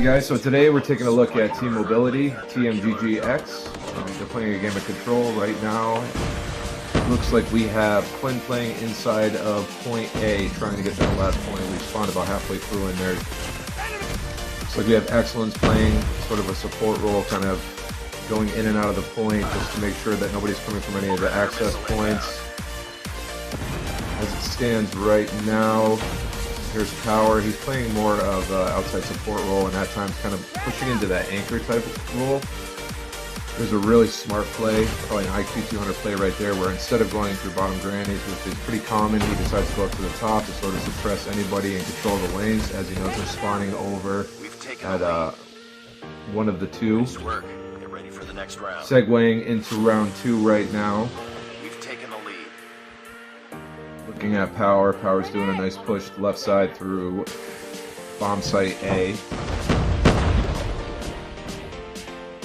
guys, so today we're taking a look at Team Mobility, TMGGX. They're playing a game of Control right now. Looks like we have Quinn playing inside of point A, trying to get that last point. We spawned about halfway through in there. Looks like we have Excellence playing sort of a support role, kind of going in and out of the point just to make sure that nobody's coming from any of the access points. As it stands right now, here's Power. He's playing more of an outside support role and at times kind of pushing into that anchor type of role. There's a really smart play, probably an IQ 200 play right there, where instead of going through bottom grannies, which is pretty common, he decides to go up to the top to sort of suppress anybody and control the lanes, as he knows they're spawning over at one of the two. Get ready for the next round. Segueing into round 2 right now. We've taken the lead. Looking at Power. Power's doing a nice push left side through bomb site A.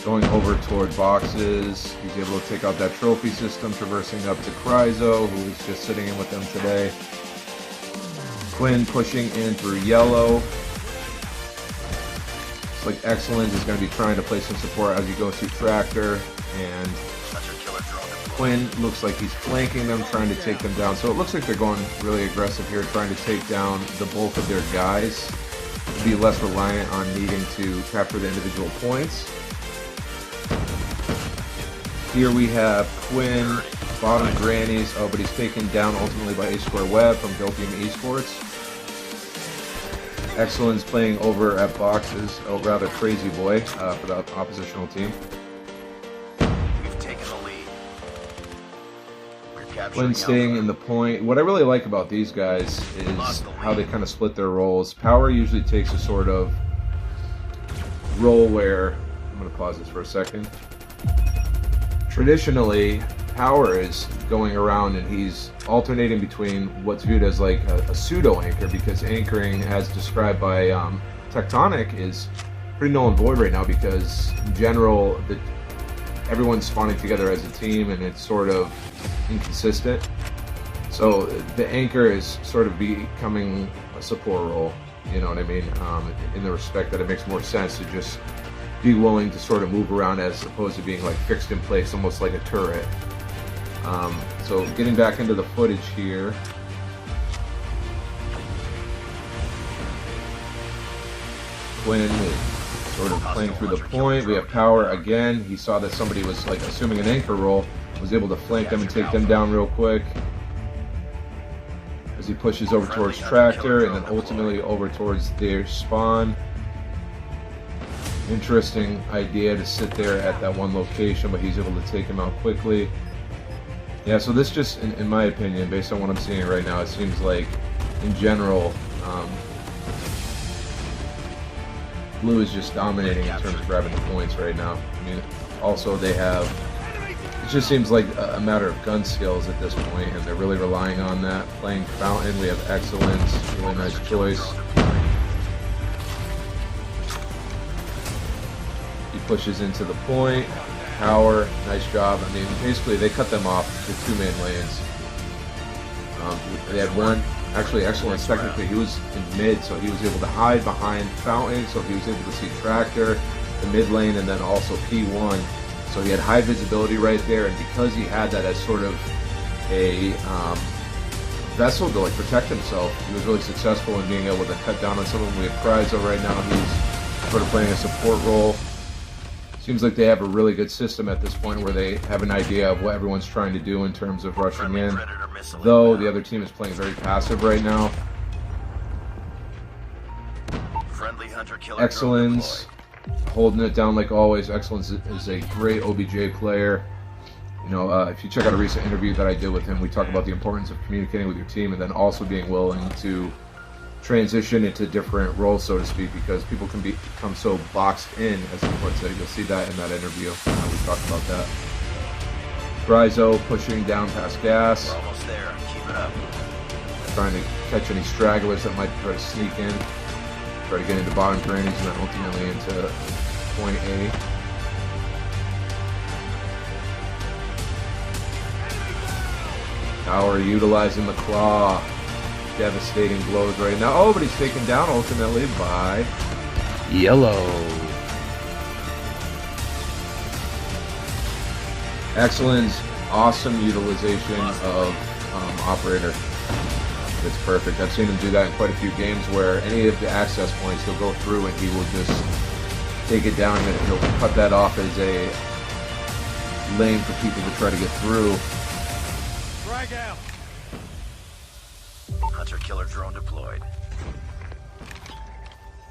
Going over toward boxes. He's able to take out that trophy system, traversing up to Cryzo, who is just sitting in with them today. Quinn pushing in through yellow. It's like Excellence is going to be trying to play some support as he goes through Tractor, and Quinn looks like he's flanking them, trying to take them down. So it looks like they're going really aggressive here, trying to take down the bulk of their guys, to be less reliant on needing to capture the individual points. Here we have Quinn, bottom grannies, but he's taken down ultimately by A-Square Web from Dopium Esports. Excellence playing over at boxes, rather Crazy Boy for the oppositional team. We've taken the lead. We're capturing Quinn staying in the point. What I really like about these guys is how they kind of split their roles. Power usually takes a sort of role where, I'm going to pause this for a second. Traditionally, Power is going around and he's alternating between what's viewed as like a pseudo anchor, because anchoring, as described by Tectonic, is pretty null and void right now, because in general everyone's spawning together as a team and it's sort of inconsistent. So the anchor is sort of becoming a support role, you know what I mean, in the respect that it makes more sense to just be willing to sort of move around as opposed to being like fixed in place, almost like a turret. So getting back into the footage here. Quinn is sort of playing through the point. We have Power again. He saw that somebody was like assuming an anchor role, was able to flank them and take them down real quick. As he pushes over towards Tractor and then ultimately over towards their spawn. Interesting idea to sit there at that one location, but he's able to take him out quickly. Yeah, so this just, in my opinion, based on what I'm seeing right now, it seems like, in general, Blue is just dominating in terms of grabbing the points right now. I mean, also they have, it just seems like a matter of gun skills at this point, and they're really relying on that. Playing Fountain, we have Excellence, really nice choice. Pushes into the point. Power, nice job. I mean, basically they cut them off the 2 main lanes. They had one, actually Excellence, technically he was in mid, so he was able to hide behind Fountain, so he was able to see Tractor, the mid lane, and then also P1. So he had high visibility right there, and because he had that as sort of a vessel to like protect himself, he was really successful in being able to cut down on some of them. We have Cryzo right now, he's sort of playing a support role. Seems like they have a really good system at this point where they have an idea of what everyone's trying to do in terms of rushing in, though the other team is playing very passive right now. Excellence holding it down like always. Excellence is a great OBJ player. You know, if you check out a recent interview that I did with him, we talk about the importance of communicating with your team and then also being willing to transition into different roles, so to speak, because people can become so boxed in, as he puts it. You'll see that in that interview. We talked about that. Cryzo pushing down past gas. We're almost there. Keep it up. Trying to catch any stragglers that might try to sneak in. Try to get into bottom grannies and then ultimately into point A. Power utilizing the claw. Devastating blows right now. Oh, but he's taken down ultimately by Yellow. Excellent, awesome utilization of operator. It's perfect. I've seen him do that in quite a few games where any of the access points he'll go through and he will just take it down and he'll cut that off as a lane for people to try to get through. Drag out. Hunter killer drone deployed.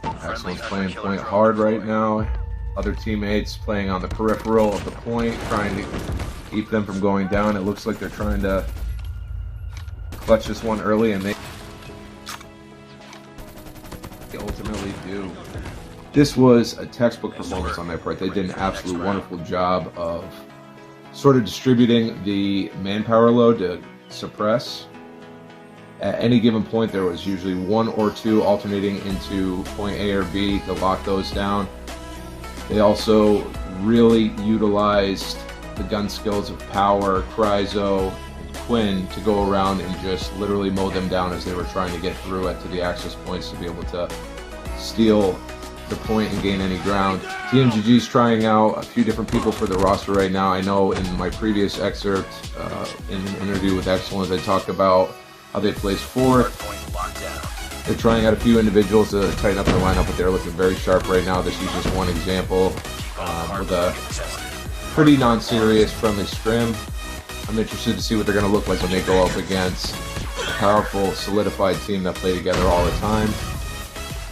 Excellent, playing point hard right now. Other teammates playing on the peripheral of the point, trying to keep them from going down. It looks like they're trying to clutch this one early, and they ultimately do. This was a textbook performance on their part. They did an absolute wonderful job of sort of distributing the manpower load to suppress. At any given point, there was usually one or two alternating into point A or B to lock those down. They also really utilized the gun skills of Power, Cryzo, and Quinn to go around and just literally mow them down as they were trying to get through it to the access points to be able to steal the point and gain any ground. TMGG's trying out a few different people for the roster right now. I know in my previous excerpt, in an interview with Excellence, I talked about how they placed fourth. They're trying out a few individuals to tighten up their lineup, but they're looking very sharp right now. This is just one example with a pretty non-serious friendly scrim. I'm interested to see what they're going to look like when they go up against a powerful, solidified team that play together all the time.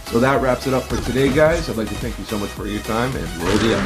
So that wraps it up for today, guys. I'd like to thank you so much for your time, and radio.